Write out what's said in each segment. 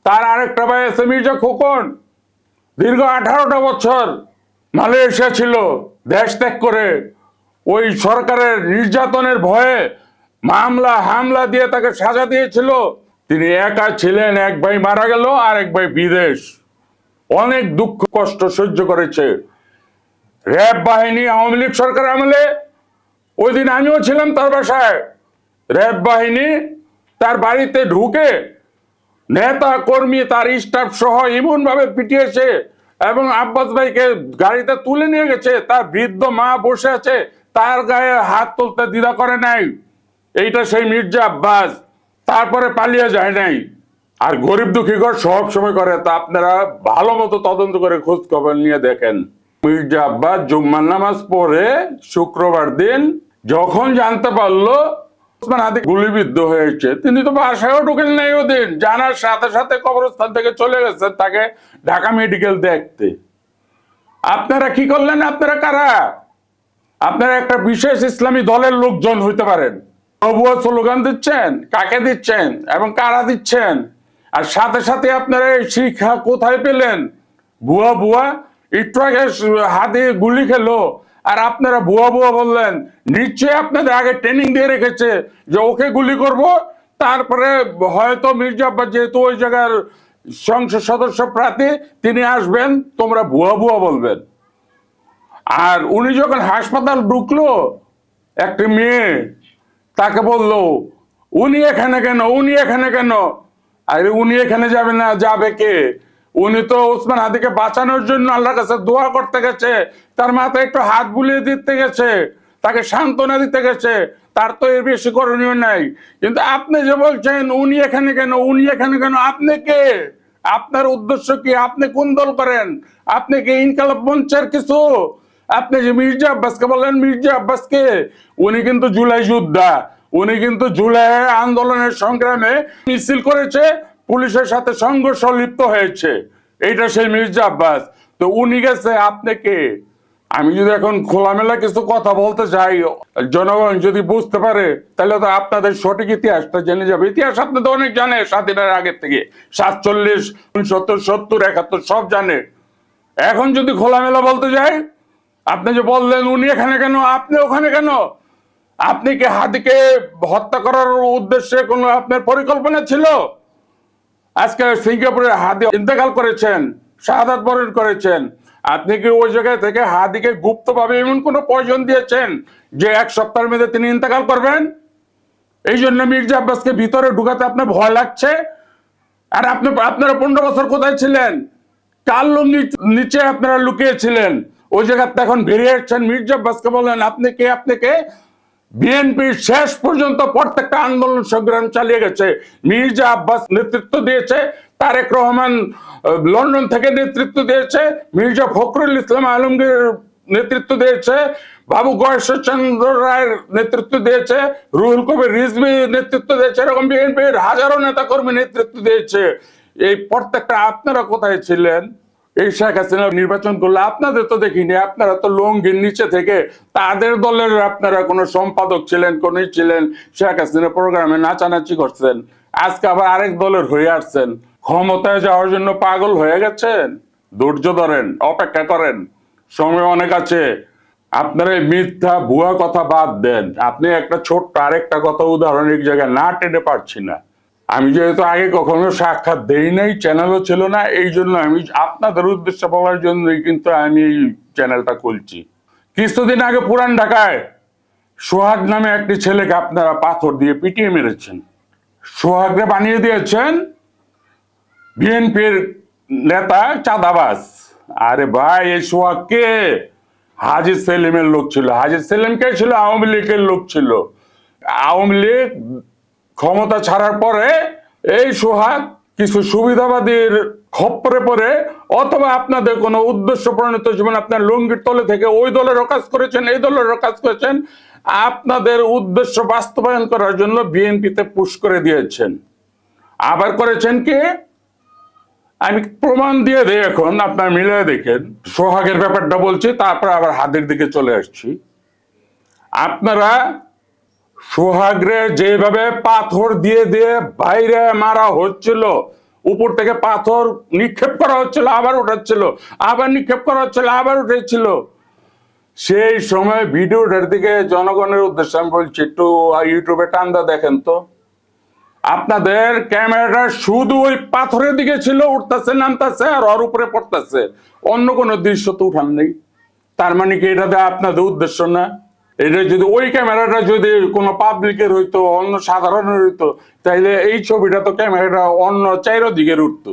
তার আরেকটা ভাই আছে মির্জা খোকন, দীর্ঘ 18টা বছর মালয়েশিয়া ছিল, দেশ ত্যাগ করে ওই সরকারের নির্যাতনের ভয়ে মামলা হামলা দিয়ে তাকে সাজা দিয়েছিল। তিনি একা ছিলেন, এক ভাই মারা গেল আর এক ভাই বিদেশ, অনেক দুঃখ কষ্ট সহ্য করেছে। র্যাব বাহিনী আওয়ামী লীগ সরকার আমলে, ওই দিন আমিও ছিলাম তার বাসায়, র্যাব বাহিনী তার বাড়িতে ঢুকে নেতা কর্মী তার স্টাফ সহ এমন ভাবে পিটিয়েছে এবং আব্বাস ভাইকে গাড়িতে তুলে নিয়ে গেছে, তার বৃদ্ধ মা বসে আছে, তার গায়ে হাত তুলতে দ্বিধা করে নাই। এইটা সেই মির্জা আব্বাস, তারপরে পালিয়ে যায় নাই। আর গরিব দুঃখী ঘর সব সময় করে, তা আপনারা ভালো মতো তদন্ত করে খোঁজ খবর নিয়ে দেখেন। মির্জা আব্বাস জুম্মার নামাজ পড়ে শুক্রবার দিন যখন জানতে পারলো ওসমান হাদি গুলিবিদ্ধ হয়েছে, তিনি তো বাসায়ও ঢুকেন নাই ওদিন, জানার সাথে সাথে কবরস্থান থেকে চলে গেছেন তাকে ঢাকা মেডিকেল দেখতে। আপনারা কি করলেন? আপনারা কারা? আপনারা একটা বিশেষ ইসলামী দলের লোকজন হইতে পারেন, ভুয়া স্লোগান দিচ্ছেন, কাকে দিচ্ছেন এবং কারা দিচ্ছেন? আর সাথে সাথে আপনারা এই শিক্ষা কোথায় পেলেন? ভুয়া ভুয়া একটু আগে হাতে গুলি খেলো আর আপনারা ভুয়া ভুয়া বললেন। নিশ্চয়ই আপনাদের আগে ট্রেনিং দিয়ে রেখেছে যে ওকে গুলি করব, তারপরে হয়তো মির্জা আব্বাস যেহেতু ওই জায়গার সংসদ সদস্য প্রার্থী, তিনি আসবেন, তোমরা ভুয়া ভুয়া বলবেন। আর উনি যখন হাসপাতাল ঢুকলো, একটা মেয়ে তাকে বললো উনি এখানে কেন, উনি এখানে কেন? আরে উনি এখানে যাবে না, যাবে কে? উনি তো ওসমান হাদিকে বাঁচানোর জন্য আল্লাহর কাছে দোয়া করতে গেছে, তার মাথায় একটু হাত বুলিয়ে দিতে গেছে, তাকে সান্ত্বনা দিতে গেছে, তার তো এর বেশি করণীয় নাই। কিন্তু আপনি যে বলছেন উনি এখানে কেন, উনি এখানে কেন, আপনি কে? আপনার উদ্দেশ্য কি? আপনি কোন দল করেন? আপনি কি ইনকালাব মঞ্চের কিছু? আপনি যে মির্জা আব্বাসকে বললেন, মির্জা আব্বাসকে, উনি কিন্তু জুলাই যোদ্ধা, উনি কিন্তু জুলাই আন্দোলনের সংগ্রামে মিছিল করেছে, পুলিশের সাথে সংঘর্ষ লিপ্ত হয়েছে, এইটা সেই মির্জা আব্বাস। তো উনি গেছে, আপনি কে? আমি যদি এখন খোলামেলা কিছু কথা বলতে চাই, জনগণ যদি বুঝতে পারে, তাহলে তো আপনাদের সঠিক ইতিহাসটা জেনে যাবে। ইতিহাস আপনাদের অনেক জানে, স্বাধীনের আগের থেকে 47, 69, 70, 71 সব জানে। এখন যদি খোলামেলা বলতে যাই, আপনি যে বললেন উনি এখানে কেন, আপনি ওখানে কেন? আপনি কি হাদিকে হত্যা করার উদ্দেশ্যে কোনো আপনার পরিকল্পনা ছিল? আজকে সিঙ্গাপুরে হাদি ইন্তেকাল করেছেন, শাহাদাত বরণ করেছেন, আপনি কি ওই জায়গায় থেকে হাদিকে গুপ্তভাবে এমন কোনো পয়জন দিয়েছেন যে 1 সপ্তাহের মধ্যে তিনি ইন্তেকাল করবেন? এই জন্য মির্জা আব্বাসকে ভিতরে ঢুকাতে আপনার ভয় লাগছে। আর আপনারা 15 বছর কোথায় ছিলেন? কার লুঙ্গির নিচে আপনারা লুকিয়েছিলেন? ওই জায়গাতে এখন বেরিয়ে আসছেন। মির্জা আব্বাসকে বলেন আপনি কে? আপনি কে? বিএনপির শেষ পর্যন্ত প্রত্যেকটা আন্দোলন সংগ্রাম চালিয়ে গেছে মির্জা আব্বাস, নেতৃত্ব দিয়েছে। তারেক রহমান লন্ডন থেকে নেতৃত্ব দিয়েছে, মির্জা ফখরুল ইসলাম আলমগীর নেতৃত্ব দিয়েছে, বাবু গয়েশ্বরচন্দ্র রায়ের নেতৃত্ব দিয়েছে, রুহুল কবির রিজভী নেতৃত্ব দিয়েছে, এরকম বিএনপির হাজারো নেতাকর্মী নেতৃত্ব দিয়েছে। এই প্রত্যেকটা আপনারা কোথায় ছিলেন? এই শেখ হাসিনা নির্বাচন করলে আপনাদের তো দেখিনি, আপনারা তো লঙ্গির নিচে থেকে তাদের দলের আপনারা কোনো সম্পাদক ছিলেন, কোন ছিলেন, শেখ হাসিনা প্রোগ্রামে নাচানাচি করছেন। আজকে আবার আরেক দলের হয়ে আসছেন, ক্ষমতায় যাওয়ার জন্য পাগল হয়ে গেছেন। ধৈর্য ধরেন, অপেক্ষা করেন, সময় অনেক আছে। আপনারা মিথ্যা ভুয়া কথা বাদ দেন। আপনি একটা ছোট্ট আরেকটা কথা উদাহরণ এক জায়গায় না টেনে পারছি না। আমি যেহেতু আগে কখনো সাক্ষাৎ দেই নাই, চ্যানেলও ছিল না, এই জন্য আমি আপনাদের উদ্দেশ্যে বলার জন্যই কিন্তু আমি এই চ্যানেলটা খুলছি। কিছুদিন আগে পুরান ঢাকায় সোহাগ নামে একটি ছেলেকে আপনারা পাথর দিয়ে পিটিয়ে মেরেছেন। সোহাগকে বানিয়ে দিয়েছেন বিএনপির নেতা চাঁদাবাজ। আরে ভাই, এই সোহাগ কে? হাজী সেলিমের লোক ছিল। হাজী সেলিম কে ছিল? আওয়ামী লীগের লোক ছিল। আওয়ামী লীগ ক্ষমতা ছাড়ার পরে এই সোহাগ কিছু সুবিধাবাদীর খপ্পরে পড়ে, অথবা আপনাদের কোনো উদ্দেশ্য প্রণীত জীবন, আপনার লুঙ্গির তলে থেকে ওই দলেরও কাজ করেছেন, এই দলেরও কাজ করেছেন, আপনাদের উদ্দেশ্য বাস্তবায়ন করার জন্য বিএনপিতে পুশ করে দিয়েছেন। আবার করেছেন কি? আমি প্রমাণ দিয়ে দেই, এখন আপনার মিলিয়ে দেখেন। সোহাগের ব্যাপারটা বলছি, তারপর আবার হাদির দিকে চলে আসছি। আপনারা সোহাগরে যেভাবে পাথর দিয়ে দিয়ে বাইরে মারা হচ্ছিল, উপর থেকে পাথর নিক্ষেপ করা হচ্ছিল, আবার উঠাচ্ছিল, আবার নিক্ষেপ করা হচ্ছিল, আবার উঠেছিল। সেই সময় ভিডিওটার দিকে জনগণের উদ্দেশ্যে আমি বলছি, একটু ইউটিউবে টান্দা দেখেন তো, আপনাদের ক্যামেরাটা শুধু ওই পাথরের দিকে ছিল, উঠতেছে নামতেছে আর ওর উপরে পড়তেছে, অন্য কোনো দৃশ্য তো উঠান নেই। তার মানে কি এটা আপনাদের উদ্দেশ্য না? এটা যদি ওই ক্যামেরাটা যদি কোনো পাবলিকের হইতো, অন্য সাধারণের হইতো, তাইলে এই ছবিটা তো ক্যামেরাটা অন্য চাইরো দিকের উঠতো।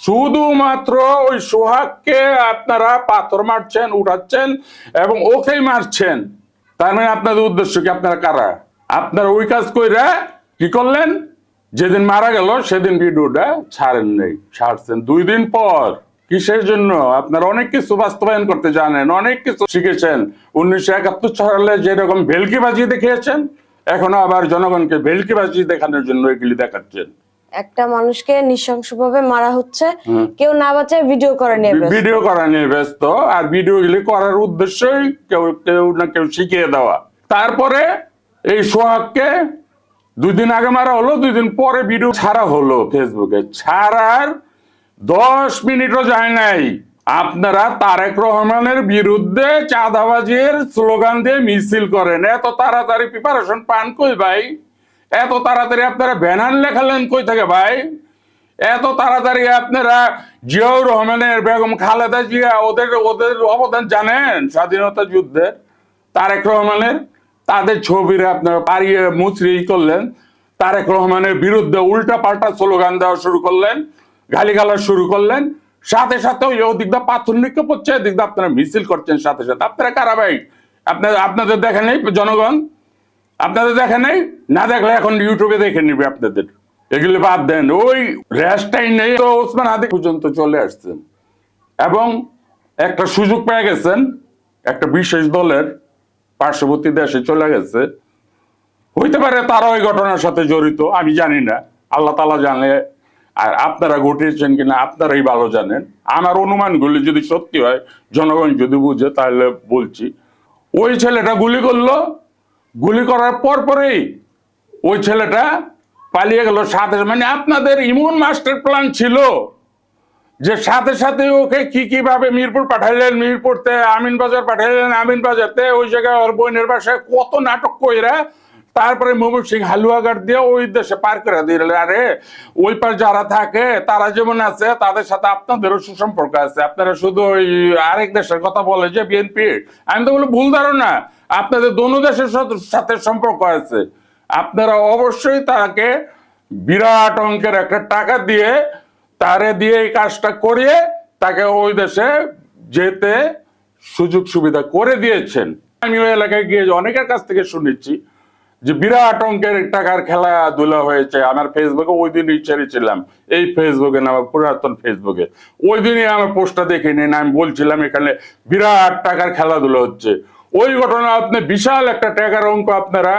শুধুমাত্র ওই সোহাগকে আপনারা পাথর মারছেন, উঠাচ্ছেন এবং ওকেই মারছেন। তার মানে আপনাদের উদ্দেশ্য কি? আপনারা কারা? আপনারা ওই কাজ কইরা কি করলেন? যেদিন মারা গেল সেদিন ভিডিওটা ছাড়েন নেই, ছাড়ছেন 2 দিন পর। কিসের জন্য? আপনারা অনেক কিছু বাস্তবায়ন করতে জানেন, অনেক কিছু শিখেছেন। 1971 সালে যেরকম ভেলকিবাজি দেখিয়েছেন, এখনো আবার জনগণকে ভেলকিবাজি দেখানোর জন্য এগুলি দেখাচ্ছেন। একটা মানুষকে নৃশংসভাবে মারা হচ্ছে, কেউ না বাঁচায় ভিডিও করা নিয়ে ব্যস্ত। ভিডিও করা নিয়ে ব্যস্ত, আর ভিডিওগুলি করার উদ্দেশ্যই কেউ না কেউ শিখিয়ে দেওয়া। তারপরে এই সোহাগকে 2 দিন আগে মারা হলো, 2 দিন পরে ভিডিও ছাড়া হলো ফেসবুকে। ছাড়ার 10 মিনিটও যায় নাই, আপনারা তারেক রহমানের বিরুদ্ধে চাঁদাবাজির স্লোগান দিয়ে মিছিল করেন। এত তাড়াতাড়ি প্রিপারেশন পান কই ভাই? এত তাড়াতাড়ি আপনারা ব্যানার লেখালেন কই থেকে ভাই? এত তাড়াতাড়ি আপনারা জিয়াউর রহমানের, বেগম খালেদা জিয়া, ওদের অবদান জানেন স্বাধীনতা যুদ্ধের? তারেক রহমানের, তাদের ছবিরা আপনারা পাড়িয়ে মুচড়ি করলেন। তারেক রহমানের বিরুদ্ধে উল্টা পাল্টা স্লোগান দেওয়া শুরু করলেন, গালিগালাজ শুরু করলেন। সাথে সাথে ওই দিকটা পাথর নিক্ষেপ হচ্ছে, এদিকটা আপনারা মিছিল করছেন সাথে সাথে। আপনারা কারা ভাই? আপনাদের দেখে নেই জনগণ? আপনাদের দেখে নেই? না দেখলে এখন ইউটিউবে দেখে নিবে আপনাদের। এগুলো বাদ দেন, ওই রেস্টাই নেই তো ওসমান হাদি পর্যন্ত চলে আসছেন এবং একটা সুযোগ পেয়ে গেছেন, একটা বিশেষ দলের পার্শ্ববর্তী দেশে চলে গেছে। হইতে পারে তারা ওই ঘটনার সাথে জড়িত, আমি জানি না, আল্লাহ তাআলা জানে। আর আপনারা ঘটিয়েছেন কিনা আপনারাই ভালো জানেন। আমার অনুমানগুলি যদি সত্যি হয়, জনগণ যদি বুঝে, তাহলে বলছি ওই ছেলেটা গুলি করলো, গুলি করার পরেই ওই ছেলেটা পালিয়ে গেল সাথে। মানে আপনাদের ইমন মাস্টার প্ল্যান ছিল যে সাথে সাথে ওকে কিভাবে মিরপুর পাঠাইলেন, মিরপুরতে আমিন বাজার পাঠাইলেন, আমিন বাজারতে ওই জায়গায় ওর বোনের বাসায় কত নাটক কইরা তারপরে ময়মনসিংহ সিং হালুয়াঘাট দিয়ে ওই দেশে পার করে দিলেন। আরে ওই পার যারা থাকে তারা যেমন আছে, তাদের সাথে আপনাদেরও সুসম্পর্ক আছে। আপনারা শুধু ওই আরেক দেশের কথা বলে যে বিএনপি, আমি তো বলি ভুল ধারণা। আপনাদের দোনো দেশের সাথে সম্পর্ক আছে। আপনারা অবশ্যই তাকে বিরাট অঙ্কের একটা টাকা দিয়ে, তারে দিয়ে এই কাজটা করিয়ে তাকে ওই দেশে যেতে সুযোগ সুবিধা করে দিয়েছেন। আমি ওই এলাকায় গিয়ে অনেকের কাছ থেকে শুনেছি যে বিরাট অঙ্কের টাকার খেলাধুলা হয়েছে। আমার ফেসবুকে ওই দিনই ছেড়েছিলাম, এই ফেসবুকে না, আমার পুরাতন ফেসবুকে ওই দিনই আমার পোস্টটা দেখে নিন। আমি বলছিলাম এখানে বিরাট টাকার খেলাধুলা হচ্ছে। ওই ঘটনা আপনি বিশাল একটা টাকার অঙ্ক আপনারা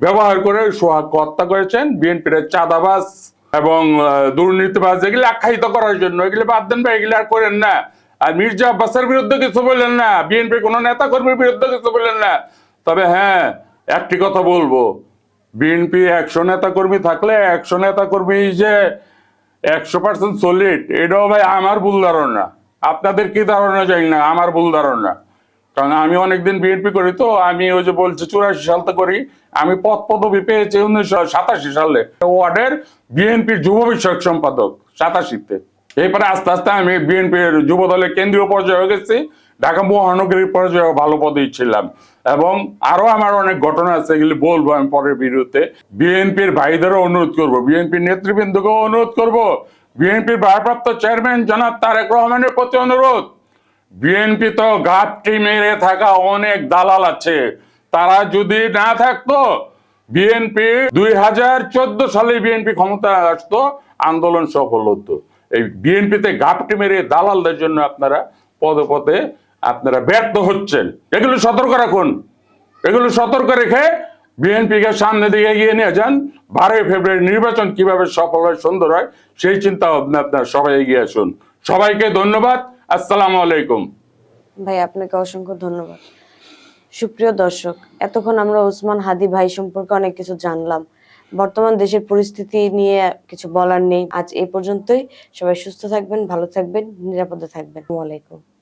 ব্যবহার করে সোহাগকে হত্যা করেছেন বিএনপির চাঁদাবাজ এবং দুর্নীতিবাজ এগুলি আখ্যায়িত করার জন্য। এগুলি বাদ দেন বা এগুলি আর করেন না। আর মির্জা আব্বাসের বিরুদ্ধে কিছু বললেন না, বিএনপির কোনো নেতা কর্মীর বিরুদ্ধে কিছু বললেন না। তবে হ্যাঁ, একটি কথা বলবো, বিএনপি 100 নেতা কর্মী থাকলে 100 নেতা কর্মী যে 100% সলিড, এটাও ভাই আমার ভুল ধারণা। আপনাদের কি ধারণা জানি না, আমার ভুল ধারণা। কারণ আমি অনেকদিন বিএনপি করি, তো আমি ওই যে বলছি 84 সালতে করি। আমি পদ পদবি পেয়েছি 1987 সালে, ওয়ার্ডের বিএনপির যুব বিষয়ক সম্পাদক 87-তে। এরপরে আস্তে আস্তে আমি বিএনপির যুব দলের কেন্দ্রীয় পর্যায়ে হয়ে গেছি, ঢাকা মহানগরীর পর্যায়ে ভালো পদেই ছিলাম। এবং আরো আমার অনেক ঘটনা আছে, এগুলি বলবো আমি পরের ভিডিওতে। বিএনপির ভাইদেরও অনুরোধ করব, বিএনপির নেতৃবৃন্দকেও অনুরোধ করব, বিএনপির ভারপ্রাপ্ত চেয়ারম্যান জনাব তারেক রহমানের প্রতি অনুরোধ, বিএনপি তো ঘাপটি মেরে থাকা অনেক দালাল আছে। তারা যদি না থাকতো, বিএনপি 2014 সালে বিএনপি ক্ষমতা আসতো, আন্দোলন সফল হতো। এই বিএনপিতে ঘাপটি মেরে দালালদের জন্য আপনারা পদে পদে আপনারা ব্যর্থ হচ্ছেন। এগুলো সতর্ক রাখুন, এগুলো সতর্ক রেখে বিএনপিকে সামনে দিকে এগিয়ে নিয়ে যান। 12 ফেব্রুয়ারি নির্বাচন কিভাবে সফল হয়, সুন্দর হয়, সেই চিন্তা ভাবনা আপনারা সবাই এগিয়ে আসুন। সবাইকে ধন্যবাদ। আসসালামু আলাইকুম। ভাই আপনাকে অসংখ্য ধন্যবাদ। সুপ্রিয় দর্শক, এতক্ষণ আমরা ওসমান হাদি ভাই সম্পর্কে অনেক কিছু জানলাম। বর্তমান দেশের পরিস্থিতি নিয়ে কিছু বলার নেই। আজ এই পর্যন্তই। সবাই সুস্থ থাকবেন, ভালো থাকবেন, নিরাপদে থাকবেন। আসসালামু আলাইকুম।